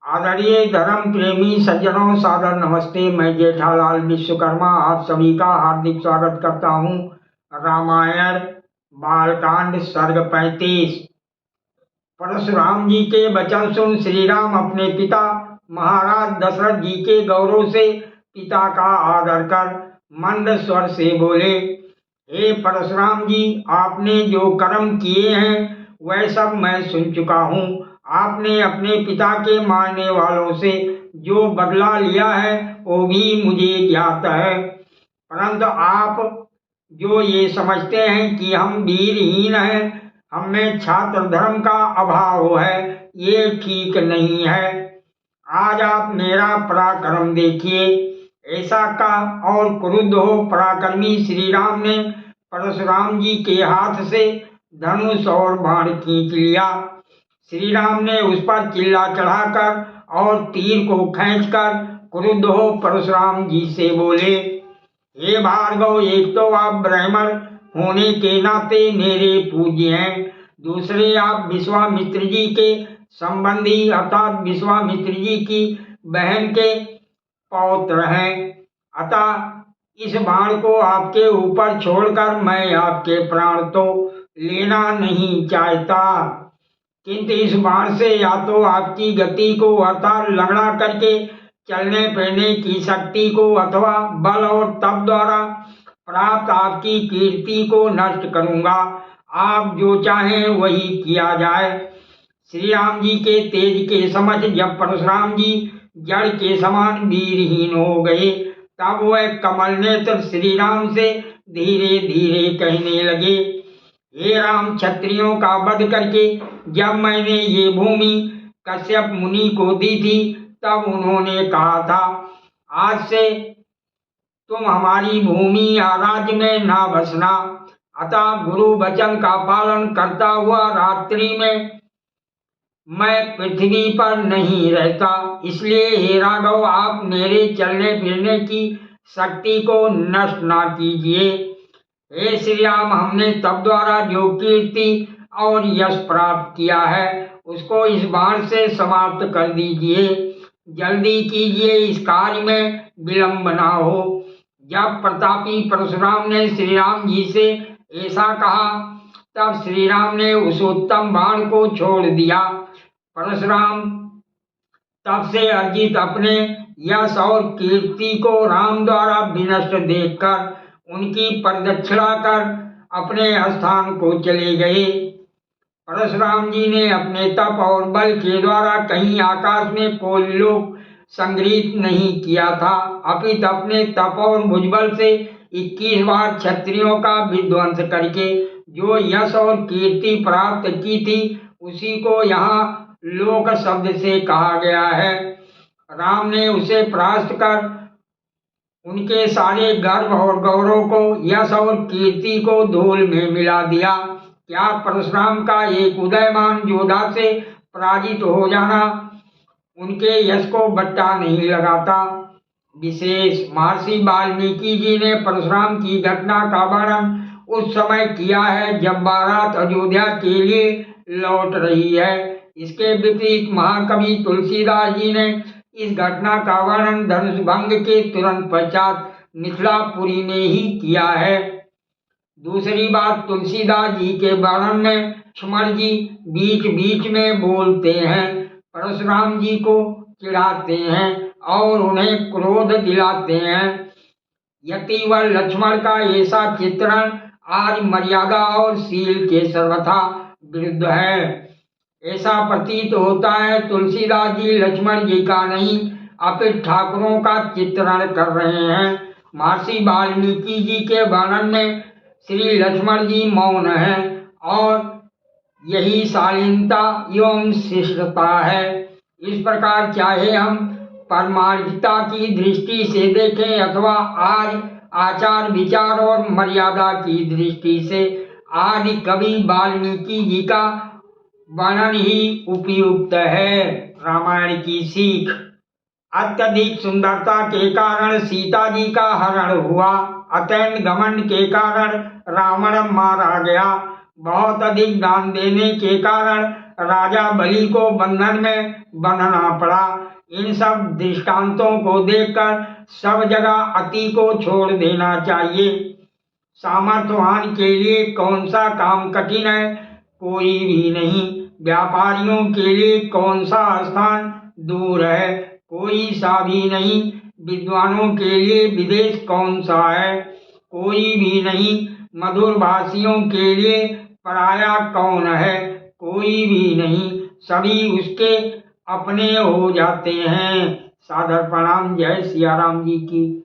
आदरणीय धर्म प्रेमी सज्जनों, सादर नमस्ते। मैं जेठालाल विश्वकर्मा आप सभी का हार्दिक स्वागत करता हूँ। रामायण बालकांड सर्ग 35। परशुराम जी के वचन सुन श्री राम अपने पिता महाराज दशरथ जी के गौरव से पिता का आदर कर मंद स्वर से बोले, हे परशुराम जी, आपने जो कर्म किए हैं वह सब मैं सुन चुका हूँ। आपने अपने पिता के मारने वालों से जो बदला लिया है वो भी मुझे ज्ञात है, परंतु आप जो ये समझते हैं कि हम वीरहीन हैं, हमें छात्र धर्म का अभाव है, ये ठीक नहीं है। आज आप मेरा पराक्रम देखिए। ऐसा कहा और क्रुद्ध हो पराक्रमी श्री राम ने परशुराम जी के हाथ से धनुष और बाण खींच लिया। श्री राम ने उस पर चिल्ला चढ़ाकर और तीर को खींचकर क्रुद्ध हो परशुराम जी से बोले, हे भार्गव, एक तो आप ब्राह्मण होने के नाते मेरे पूज्य हैं, दूसरे आप विश्वामित्र जी के संबंधी अर्थात विश्वामित्र जी की बहन के पौत्र हैं। अतः इस बाण को आपके ऊपर छोड़कर मैं आपके प्राण तो लेना नहीं चाहता, किंतु इस बाण से या तो आपकी गति को अर्थात लंगड़ा करके चलने फिरने की शक्ति को अथवा बल और तप द्वारा प्राप्त आपकी कीर्ति को नष्ट करूंगा। आप जो चाहें वही किया जाए। श्री राम जी के तेज के समझ जब परशुराम जी जड़ के समान वीरहीन हो गए, तब वह कमल नेत्र श्री राम से धीरे धीरे कहने लगे, हे राम, क्षत्रियों का वध करके जब मैंने ये भूमि कश्यप मुनि को दी थी, तब उन्होंने कहा था, आज से तुम हमारी भूमि या राज्य में ना बसना। अतः गुरु वचन का पालन करता हुआ रात्रि में मैं पृथ्वी पर नहीं रहता। इसलिए हे राघव, आप मेरे चलने फिरने की शक्ति को नष्ट ना कीजिए। हे श्री राम, हमने तप द्वारा जो कीर्ति और यश प्राप्त किया है उसको इस बाण से समाप्त कर दीजिए। जल्दी कीजिए, इस कार्य में विलंब ना हो। जब प्रतापी परशुराम ने श्री राम जी से ऐसा कहा, तब श्री राम ने उस उत्तम बाण को छोड़ दिया। परशुराम तब से अर्जित अपने यश और कीर्ति को राम द्वारा विनष्ट देखकर उनकी प्रदक्षिणा कर अपने स्थान को चले गए। परशुराम जी ने अपने तप और बल के द्वारा कहीं आकाश में कोई लोक संग्रहित नहीं किया था, अपितु अपने तप और भुजबल से 21 बार क्षत्रियों का विध्वंस करके जो यश और कीर्ति प्राप्त की थी उसी को यहाँ लोक शब्द से कहा गया है। राम ने उसे परास्त कर उनके सारे गर्व और गौरव को, यश और कीर्ति को धूल में मिला दिया। क्या परशुराम का एक उदयमान योद्धा से पराजित हो जाना उनके यश को बट्टा नहीं लगाता। विशेष महर्षि वाल्मीकि जी ने परशुराम की घटना का वर्णन उस समय किया है जब बारात अयोध्या के लिए लौट रही है। इसके विपरीत महाकवि तुलसीदास जी ने इस घटना का वर्णन धनुष भंग के तुरंत पश्चात मिथिलापुरी में ही किया है। दूसरी बात, तुलसीदास जी के वर्णन में लक्ष्मण जी बीच बीच में बोलते हैं, परशुराम जी को चिढ़ाते हैं और उन्हें क्रोध दिलाते हैं। यतिवर लक्ष्मण का ऐसा चित्रण आज मर्यादा और शील के सर्वथा विरुद्ध है। ऐसा प्रतीत होता है तुलसीदास जी लक्ष्मण जी का नहीं अपितु ठाकुरों का चित्रण कर रहे हैं। महर्षि वाल्मीकि जी के वर्णन में श्री लक्ष्मण जी मौन हैं और यही शालीनता एवं शिष्टता है। इस प्रकार चाहे हम परमार्थिता की दृष्टि से देखें अथवा आज आचार विचार और मर्यादा की दृष्टि से, आदि कवि वाल्मीकि जी का वर्णन ही उपयुक्त है। रामायण की सीख, अत्यधिक सुंदरता के कारण सीता जी का हरण हुआ, अत्यंत घमंड के कारण रावण मारा गया, बहुत अधिक दान देने के कारण राजा बलि को बंधन में बंधना पड़ा। इन सब दृष्टांतों को देखकर सब जगह अति को छोड़ देना चाहिए। सामर्थ्यवान के लिए कौन सा काम कठिन है? कोई भी नहीं। व्यापारियों के लिए कौन सा स्थान दूर है? कोई सा भी नहीं। विद्वानों के लिए विदेश कौन सा है? कोई भी नहीं। मधुर भाषियों के लिए पराया कौन है? कोई भी नहीं। सभी उसके अपने हो जाते हैं। सादर प्रणाम। जय सिया राम जी की।